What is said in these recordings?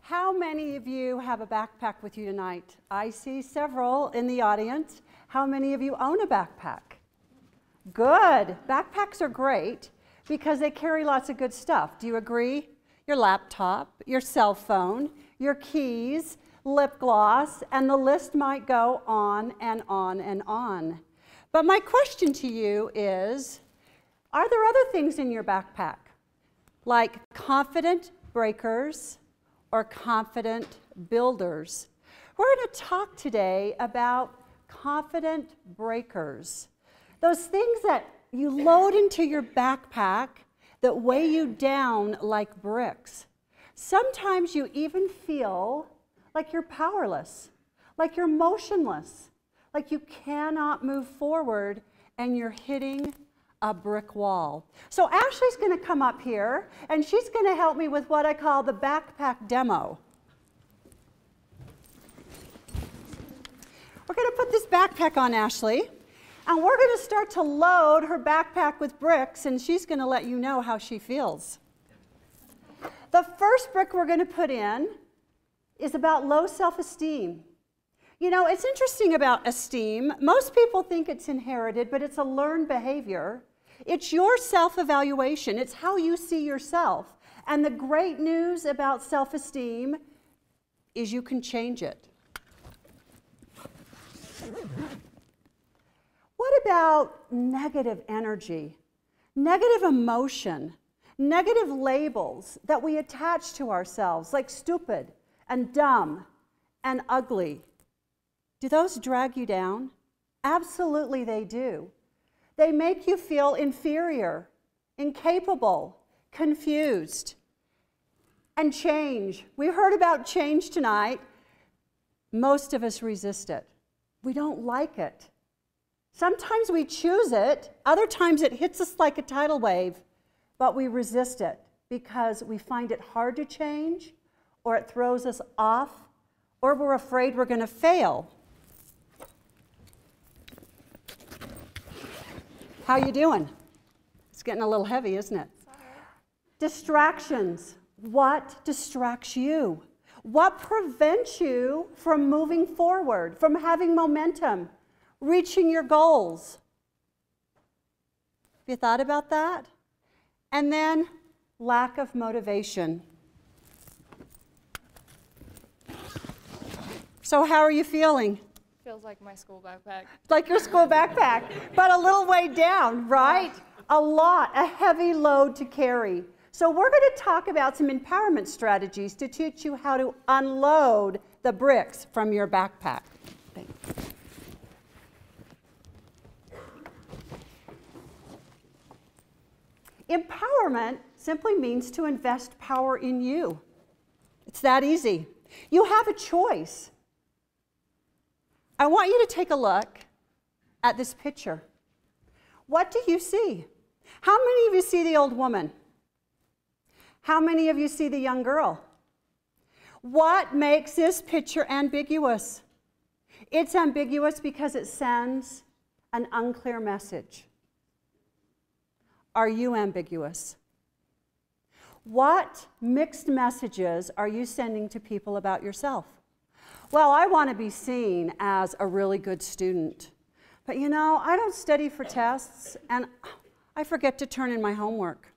How many of you have a backpack with you tonight? I see several in the audience. How many of you own a backpack? Good. Backpacks are great because they carry lots of good stuff. Do you agree? Your laptop, your cell phone, your keys, lip gloss, and the list might go on and on and on. But my question to you is, are there other things in your backpack, like confident breakers or confident builders? We're going to talk today about confident breakers. Those things that you load into your backpack that weigh you down like bricks. Sometimes you even feel like you're powerless, like you're motionless, like you cannot move forward and you're hitting a brick wall. So Ashley's going to come up here and she's going to help me with what I call the backpack demo. We're going to put this backpack on Ashley and we're going to start to load her backpack with bricks and she's going to let you know how she feels. The first brick we're going to put in is about low self-esteem. You know, it's interesting about esteem. Most people think it's inherited, but it's a learned behavior. It's your self-evaluation. It's how you see yourself. And the great news about self-esteem is you can change it. What about negative energy, negative emotion, negative labels that we attach to ourselves, like stupid and dumb and ugly? Do those drag you down? Absolutely they do. They make you feel inferior, incapable, confused. And change. We heard about change tonight. Most of us resist it. We don't like it. Sometimes we choose it. Other times it hits us like a tidal wave, but we resist it because we find it hard to change, or it throws us off, or we're afraid we're going to fail. How you doing? It's getting a little heavy, isn't it? Sorry. Distractions. What distracts you? What prevents you from moving forward, from having momentum, reaching your goals? Have you thought about that? And then lack of motivation. So how are you feeling? Feels like my school backpack. Like your school backpack, but a little way down, right? A heavy load to carry. So we're going to talk about some empowerment strategies to teach you how to unload the bricks from your backpack. Empowerment simply means to invest power in you. It's that easy. You have a choice. I want you to take a look at this picture. What do you see? How many of you see the old woman? How many of you see the young girl? What makes this picture ambiguous? It's ambiguous because it sends an unclear message. Are you ambiguous? What mixed messages are you sending to people about yourself? Well, I want to be seen as a really good student. But you know, I don't study for tests, and I forget to turn in my homework.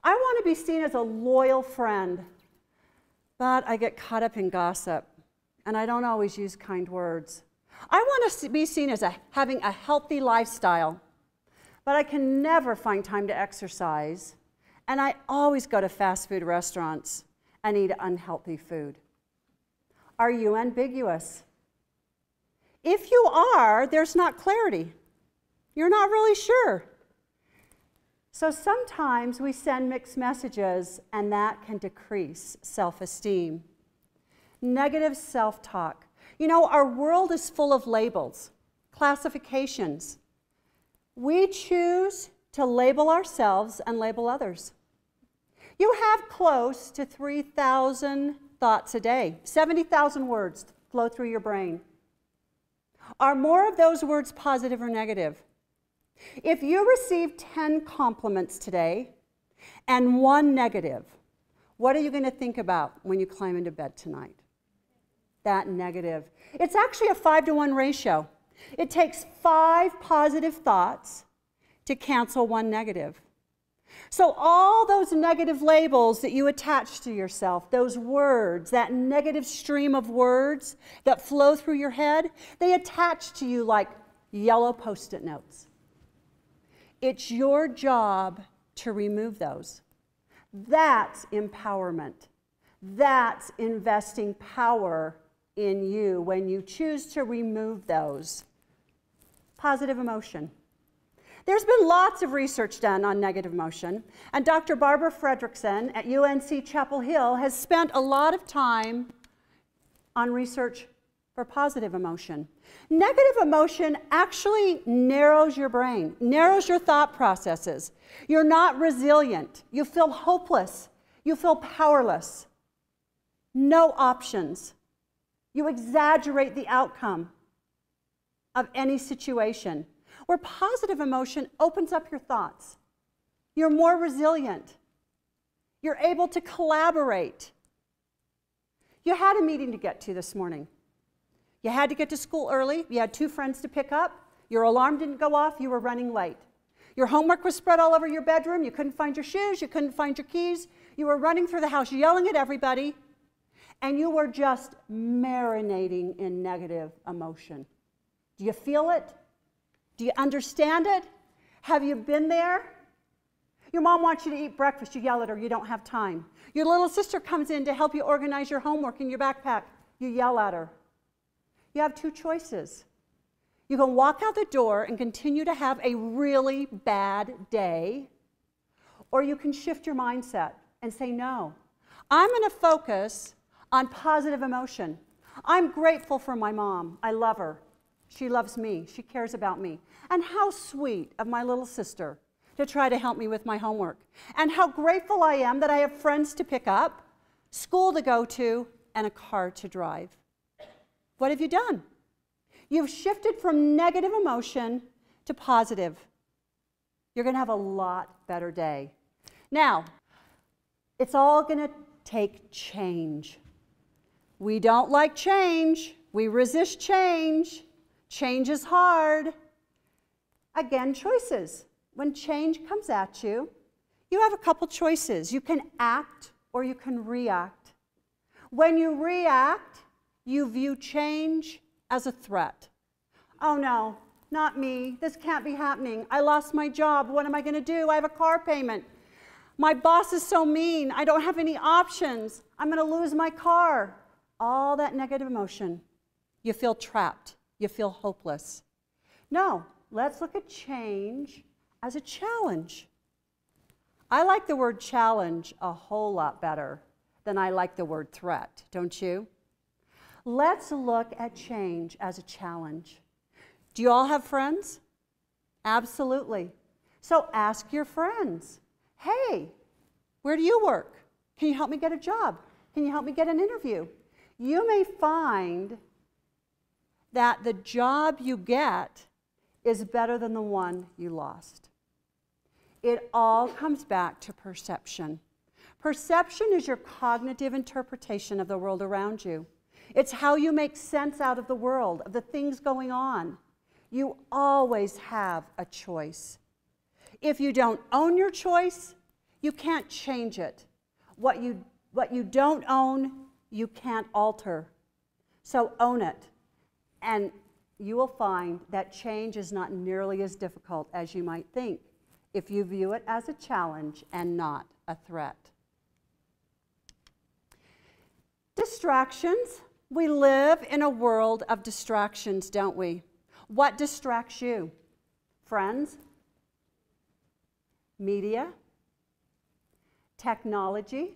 I want to be seen as a loyal friend, but I get caught up in gossip, and I don't always use kind words. I want to be seen as having a healthy lifestyle, but I can never find time to exercise, and I always go to fast food restaurants and eat unhealthy food. Are you ambiguous? If you are, there's not clarity. You're not really sure. So sometimes we send mixed messages, and that can decrease self-esteem. Negative self-talk. You know, our world is full of labels, classifications. We choose to label ourselves and label others. You have close to 3,000 thoughts a day. 70,000 words flow through your brain. Are more of those words positive or negative? If you receive 10 compliments today and 1 negative, What are you going to think about when you climb into bed tonight? That negative. It's actually a 5-to-1 ratio. It takes 5 positive thoughts to cancel 1 negative. So all those negative labels that you attach to yourself, those words, that negative stream of words that flow through your head, they attach to you like yellow Post-it notes. It's your job to remove those. That's empowerment. That's investing power in you when you choose to remove those. Positive emotion. There's been lots of research done on negative emotion, and Dr. Barbara Fredrickson at UNC Chapel Hill has spent a lot of time on research for positive emotion. Negative emotion actually narrows your brain, narrows your thought processes. You're not resilient. You feel hopeless. You feel powerless. No options. You exaggerate the outcome of any situation. Where positive emotion opens up your thoughts. You're more resilient. You're able to collaborate. You had a meeting to get to this morning. You had to get to school early. You had 2 friends to pick up. Your alarm didn't go off. You were running late. Your homework was spread all over your bedroom. You couldn't find your shoes. You couldn't find your keys. You were running through the house yelling at everybody. And you were just marinating in negative emotion. Do you feel it? Do you understand it? Have you been there? Your mom wants you to eat breakfast. You yell at her. You don't have time. Your little sister comes in to help you organize your homework in your backpack. You yell at her. You have 2 choices. You can walk out the door and continue to have a really bad day, or you can shift your mindset and say, no, I'm going to focus on positive emotion. I'm grateful for my mom. I love her. She loves me. She cares about me. And how sweet of my little sister to try to help me with my homework. And how grateful I am that I have friends to pick up, school to go to, and a car to drive. What have you done? You've shifted from negative emotion to positive. You're going to have a lot better day. Now, it's all going to take change. We don't like change. We resist change. Change is hard. Again, choices. When change comes at you, you have a couple choices. You can act or you can react. When you react, you view change as a threat. Oh no, not me. This can't be happening. I lost my job. What am I going to do? I have a car payment. My boss is so mean. I don't have any options. I'm going to lose my car. All that negative emotion. You feel trapped. You feel hopeless. No, let's look at change as a challenge. I like the word challenge a whole lot better than I like the word threat, don't you? Let's look at change as a challenge. Do you all have friends? Absolutely. So ask your friends, hey, where do you work? Can you help me get a job? Can you help me get an interview? You may find that the job you get is better than the one you lost. It all comes back to perception. Perception is your cognitive interpretation of the world around you. It's how you make sense out of the world, of the things going on. You always have a choice. If you don't own your choice, you can't change it. What you don't own, you can't alter. So own it. And you will find that change is not nearly as difficult as you might think if you view it as a challenge and not a threat. Distractions. We live in a world of distractions, don't we? What distracts you? Friends? Media? Technology?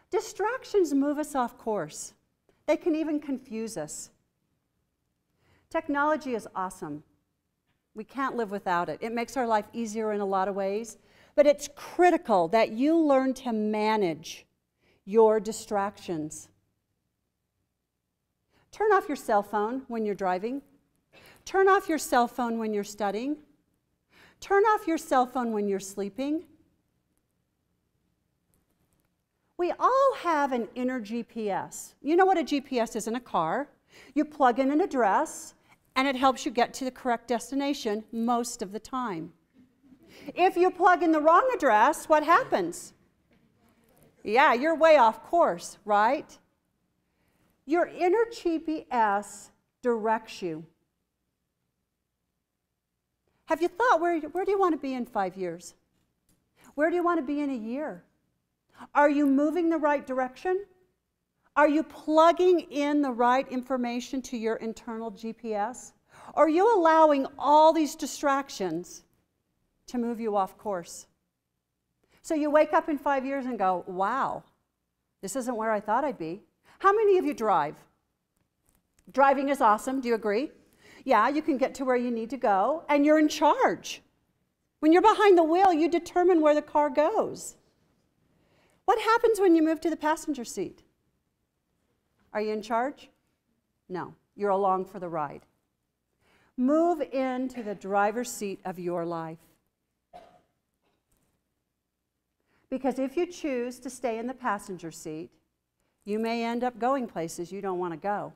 Distractions move us off course. They can even confuse us. Technology is awesome. We can't live without it. It makes our life easier in a lot of ways, but it's critical that you learn to manage your distractions. Turn off your cell phone when you're driving. Turn off your cell phone when you're studying. Turn off your cell phone when you're sleeping. We all have an inner GPS. You know what a GPS is in a car. You plug in an address, and it helps you get to the correct destination most of the time. If you plug in the wrong address, what happens? Yeah, you're way off course, right? Your inner GPS directs you. Have you thought, where do you want to be in 5 years? Where do you want to be in a year? Are you moving the right direction? Are you plugging in the right information to your internal GPS? Or are you allowing all these distractions to move you off course? So you wake up in 5 years and go, wow, this isn't where I thought I'd be. How many of you drive? Driving is awesome, do you agree? Yeah, you can get to where you need to go, and you're in charge. When you're behind the wheel, you determine where the car goes. What happens when you move to the passenger seat? Are you in charge? No, you're along for the ride. Move into the driver's seat of your life. Because if you choose to stay in the passenger seat, you may end up going places you don't want to go.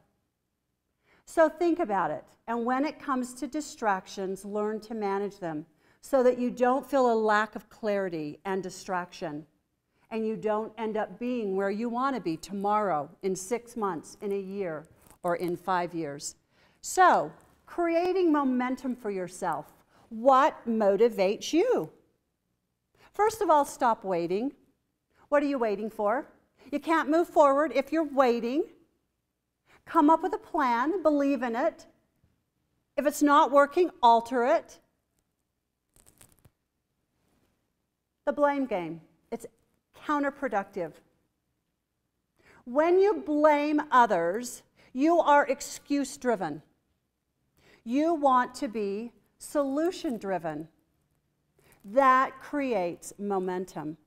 So think about it, and when it comes to distractions, learn to manage them so that you don't feel a lack of clarity and distraction, and you don't end up being where you want to be tomorrow, in 6 months, in a year, or in 5 years. So, creating momentum for yourself. What motivates you? First of all, stop waiting. What are you waiting for? You can't move forward if you're waiting. Come up with a plan, believe in it. If it's not working, alter it. The blame game. It's counterproductive. When you blame others, you are excuse-driven. You want to be solution-driven. That creates momentum.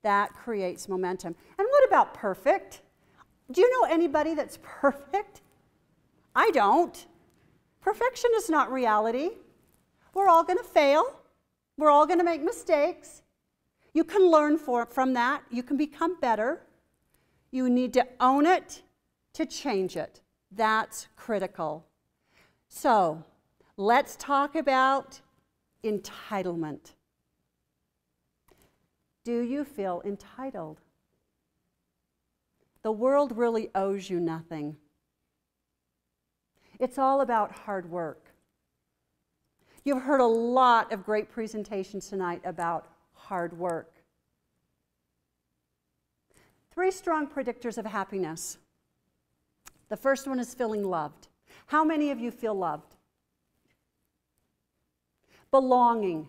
That creates momentum. And what about perfect? Do you know anybody that's perfect? I don't. Perfection is not reality. We're all going to fail. We're all going to make mistakes. You can learn from that. You can become better. You need to own it to change it. That's critical. So, let's talk about entitlement. Do you feel entitled? The world really owes you nothing. It's all about hard work. You've heard a lot of great presentations tonight about hard work. 3 strong predictors of happiness. The first one is feeling loved. How many of you feel loved? Belonging.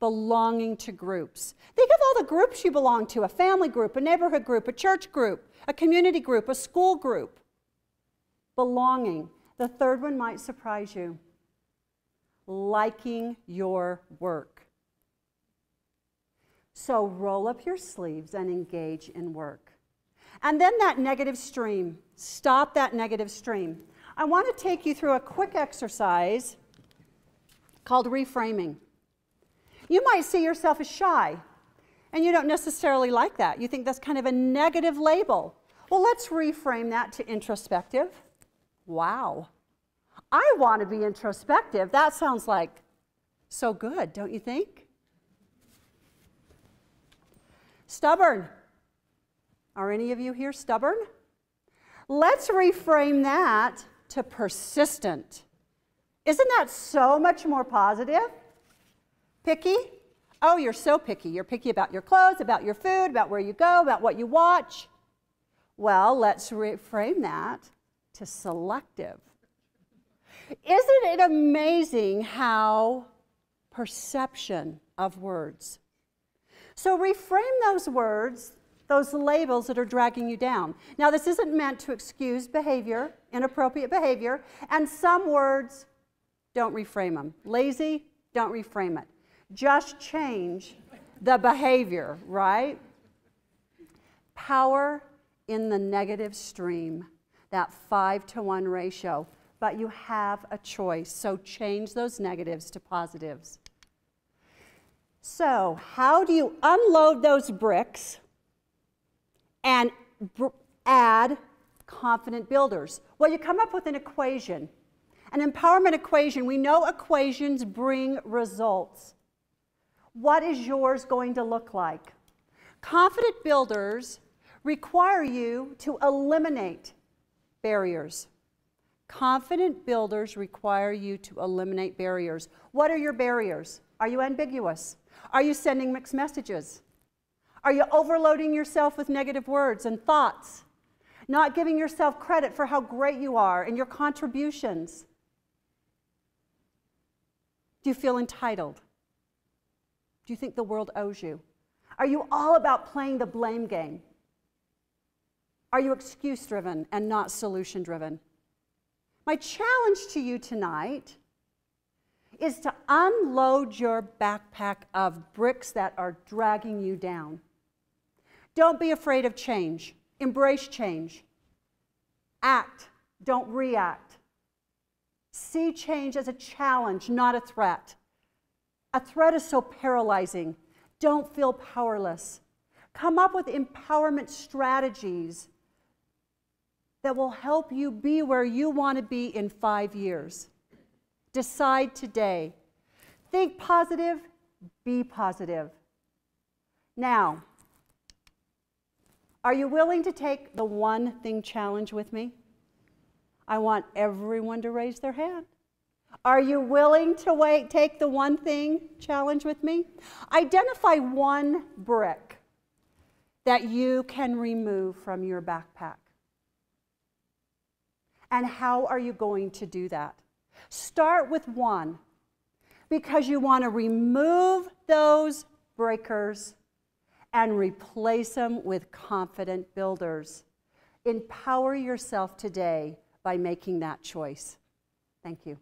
Belonging to groups. Think of all the groups you belong to, a family group, a neighborhood group, a church group, a community group, a school group. Belonging. The third one might surprise you. Liking your work. So roll up your sleeves and engage in work. And then that negative stream. Stop that negative stream. I want to take you through a quick exercise called reframing. You might see yourself as shy, and you don't necessarily like that. You think that's kind of a negative label. Well, let's reframe that to introspective. Wow, I want to be introspective. That sounds like so good, don't you think? Stubborn. Are any of you here stubborn? Let's reframe that to persistent. Isn't that so much more positive? Picky? Oh, you're so picky. You're picky about your clothes, about your food, about where you go, about what you watch. Well, let's reframe that to selective. Isn't it amazing how perception of words? So reframe those words, those labels that are dragging you down. Now, this isn't meant to excuse behavior, inappropriate behavior, and some words, don't reframe them. Lazy, don't reframe it. Just change the behavior, right? Power in the negative stream, that 5-to-1 ratio. But you have a choice, so change those negatives to positives. So, how do you unload those bricks and add confident builders? Well, you come up with an equation. An empowerment equation. We know equations bring results. What is yours going to look like? Confident builders require you to eliminate barriers. Confident builders require you to eliminate barriers. What are your barriers? Are you ambiguous? Are you sending mixed messages? Are you overloading yourself with negative words and thoughts? Not giving yourself credit for how great you are and your contributions? Do you feel entitled? Do you think the world owes you? Are you all about playing the blame game? Are you excuse-driven and not solution-driven? My challenge to you tonight is to unload your backpack of bricks that are dragging you down. Don't be afraid of change. Embrace change. Act, don't react. See change as a challenge, not a threat. A threat is so paralyzing. Don't feel powerless. Come up with empowerment strategies that will help you be where you want to be in 5 years. Decide today. Think positive, be positive. Now, are you willing to take the one thing challenge with me? I want everyone to raise their hand. Are you willing to take the one thing challenge with me? Identify one brick that you can remove from your backpack. And how are you going to do that? Start with one, because you want to remove those breakers and replace them with confident builders. Empower yourself today by making that choice. Thank you.